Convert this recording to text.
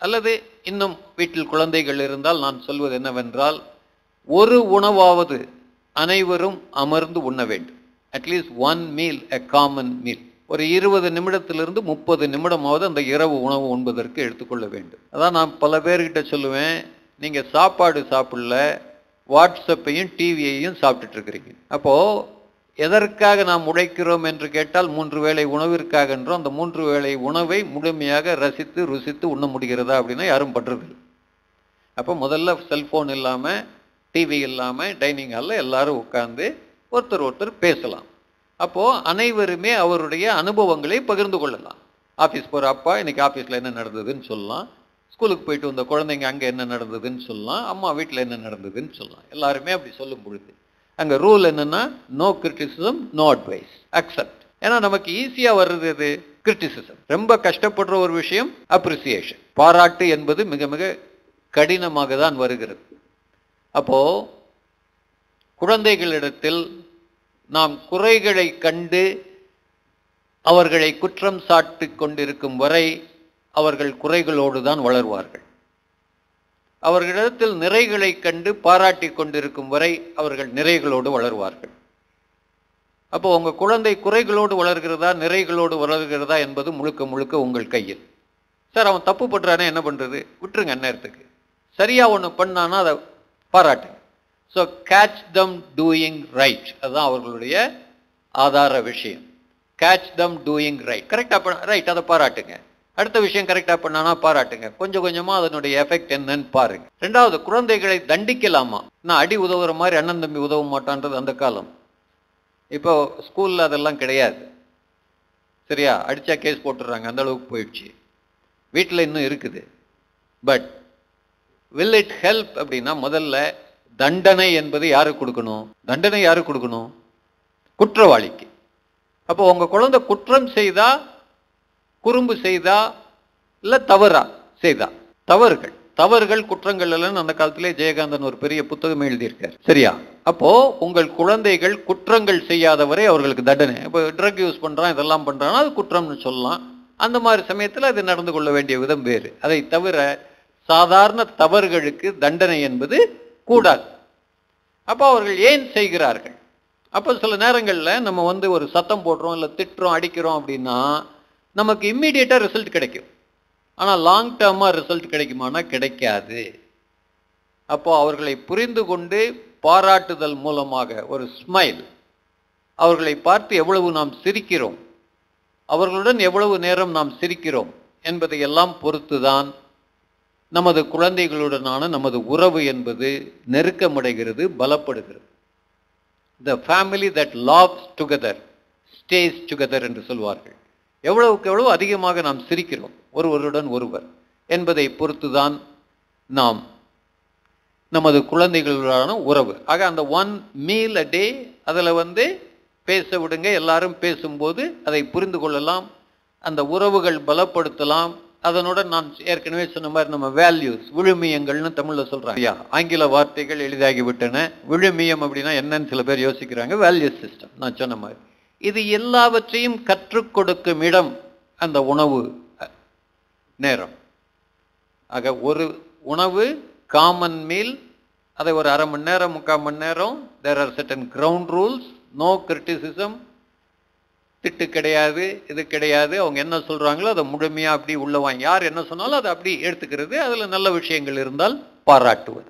அல்லது இன்னும் வீட்டில் குழந்தைகள் இருந்தால் நான் சொல்வது என்னவென்றால், ஒரு உணவாவது அனைவரும் அமர்ந்து உண்ண வேண்டும். At least one meal, a common meal. ஒரு 20 நிமிடத்திலிருந்து 30 நிமிடமாவது அந்த இரவு உணவு உண்பதற்கு எடுத்துக்கொள்ள வேண்டும். அதான் நான் பல பேர்கிட்ட சொல்லுவேன், நீங்கள் சாப்பாடு சாப்பிடல, வாட்ஸ்அப்பையும் டிவியையும் சாப்பிட்டுட்டு இருக்கிறீங்க. அப்போது எதற்காக நாம் உழைக்கிறோம் என்று கேட்டால் 3 வேளை உணவிற்காக என்றும், அந்த 3 வேளை உணவை முழுமையாக ரசித்து ருசித்து உண்ண முடிகிறதா அப்படின்னா யாரும் பண்றதில்லை. அப்போ முதல்ல செல்ஃபோன் இல்லாமல், டிவி இல்லாமல் டைனிங் ஹாலில் எல்லாரும் உட்கார்ந்து ஒருத்தர் பேசலாம். அப்போது அனைவருமே அவருடைய அனுபவங்களை பகிர்ந்து கொள்ளலாம். ஆஃபீஸ் போகிற அப்பா இன்னைக்கு ஆஃபீஸில் என்ன நடந்ததுன்னு சொல்லலாம், ஸ்கூலுக்கு போயிட்டு வந்த குழந்தைங்க அங்கே என்ன நடந்ததுன்னு சொல்லலாம், அம்மா வீட்டில் என்ன நடந்ததுன்னு சொல்லலாம். எல்லாருமே அப்படி சொல்லும் பொழுது அங்கே ரூல் என்னென்னா, no criticism, no advice, accept. ஏன்னா நமக்கு ஈஸியாக வர்றது எது? கிரிட்டிசிசம். ரொம்ப கஷ்டப்படுற ஒரு விஷயம் அப்ரிசியேஷன், பாராட்டு என்பது மிக மிக கடினமாக தான் வருகிறது. அப்போது குழந்தைகளிடத்தில் நாம் குறைகளை கண்டு அவர்களை குற்றம் சாட்டி கொண்டிருக்கும் வரை அவர்கள் குறைகளோடு தான் வளர்வார்கள். அவர்களிடத்தில் நிறைகளை கண்டு பாராட்டி கொண்டிருக்கும் வரை அவர்கள் நிறைகளோடு வளர்வார்கள். அப்போ உங்கள் குழந்தை குறைகளோடு வளர்கிறதா நிறைகளோடு வளர்கிறதா என்பது முழுக்க முழுக்க உங்கள் கையில். சார் அவன் தப்பு பண்ணுறானே என்ன பண்ணுறது? விட்டுருங்க நேரத்துக்கு. சரியாக ஒன்று பண்ணானா அதை பாராட்டுங்க. So catch them doing right, அதுதான் அவர்களுடைய ஆதார விஷயம். Catch them doing right. கரெக்டாக பண்ண ரைட், அதை பாராட்டுங்க. அடுத்த விஷயம் கரெக்டாக பண்ணானா பாராட்டுங்க. கொஞ்சம் கொஞ்சமாக அதனுடைய எஃபெக்ட் என்னன்னு பாருங்க. ரெண்டாவது, குழந்தைகளை தண்டிக்கலாமா? நான் அடி உதவுற மாதிரி அண்ணன் தம்பி உதவ மாட்டான்றது அந்த காலம். இப்போ ஸ்கூலில் அதெல்லாம் கிடையாது. சரியா? அடித்தா கேஸ் போட்டுடுறாங்க, அந்த அளவுக்கு போயிடுச்சு. வீட்டில் இன்னும் இருக்குது. பட் வில் இட் ஹெல்ப் அப்படின்னா முதல்ல தண்டனை என்பது யாருக்கு கொடுக்கணும்? தண்டனை யாருக்கு கொடுக்கணும்? குற்றவாளிக்கு. அப்போ உங்கள் குழந்தை குற்றம் செய்தா, குறும்பு செய்தா, இல்லை தவறா செய்தா, தவறுகள் குற்றங்கள் எல்லாம் அந்த காலத்திலே ஜெயகாந்தன் ஒரு பெரிய புத்தகம் எழுதியிருக்கார். சரியா? அப்போ உங்கள் குழந்தைகள் குற்றங்கள் செய்யாதவரை அவர்களுக்கு தண்டனை. இப்போ ட்ரக் யூஸ் பண்றான், இதெல்லாம் பண்றான்னா அது குற்றம்னு சொல்லலாம். அந்த மாதிரி சமயத்தில் அது நடந்து கொள்ள வேண்டிய விதம் வேறு. அதை தவிர சாதாரண தவறுகளுக்கு தண்டனை என்பது கூடாது. அப்போ அவர்கள் ஏன் செய்கிறார்கள்? அப்போ சில நேரங்களில் நம்ம ஒரு சத்தம் போடுறோம், இல்லை திட்டுறோம், அடிக்கிறோம் அப்படின்னா நமக்கு இம்மீடியட்டாக ரிசல்ட் கிடைக்கும். ஆனால் லாங் டேர்மாக ரிசல்ட் கிடைக்குமானா கிடைக்காது. அப்போ அவர்களை புரிந்து கொண்டு பாராட்டுதல் மூலமாக ஒரு ஸ்மைல், அவர்களை பார்த்து எவ்வளவு நாம் சிரிக்கிறோம், அவர்களுடன் எவ்வளவு நேரம் நாம் சிரிக்கிறோம் என்பதை எல்லாம் பொறுத்துதான் நமது குழந்தைகளுடனான நமது உறவு என்பது நெருக்கமடைகிறது, பலப்படுகிறது. The family that laughs together stays together என்று சொல்வார்கள். எவ்வளவுக்கு எவ்வளவு அதிகமாக நாம் சிரிக்கிறோம் ஒருவருடன் ஒருவர் என்பதை பொறுத்துதான் நாம் நமது குழந்தைகளுடனான உறவு. ஆக அந்த ஒன் மீல் அ டே அதில் பேச விடுங்க. எல்லாரும் பேசும்போது அதை புரிந்து கொள்ளலாம், அந்த உறவுகள் பலப்படுத்தலாம். அதனுடன் நான் ஏற்கனவே சொன்ன மாதிரி நம்ம வேல்யூஸ், விழுமியங்கள்னு தமிழில் சொல்கிறாங்க. ஆங்கில வார்த்தைகள் எளிதாகிவிட்டன. விழுமியம் அப்படின்னா என்னன்னு சில பேர் யோசிக்கிறாங்க. வேல்யூ சிஸ்டம் நான் சொன்ன மாதிரி. இது எல்லாவற்றையும் கற்றுக் கொடுக்கும் இடம் அந்த உணவு நேரம். ஆக ஒரு உணவு காமன் மீல், அதை ஒரு அரை மணி நேரம் 3/4 மணி நேரம். There are certain ground rules. No criticism. திட்டு கிடையாது, இது கிடையாது. அவங்க என்ன சொல்கிறாங்களோ அதை முழுமையாக அப்படி உள்ளவாங்க. யார் என்ன சொன்னாலும் அதை அப்படி எடுத்துக்கிறது. அதில் நல்ல விஷயங்கள் இருந்தால் பாராட்டுவது.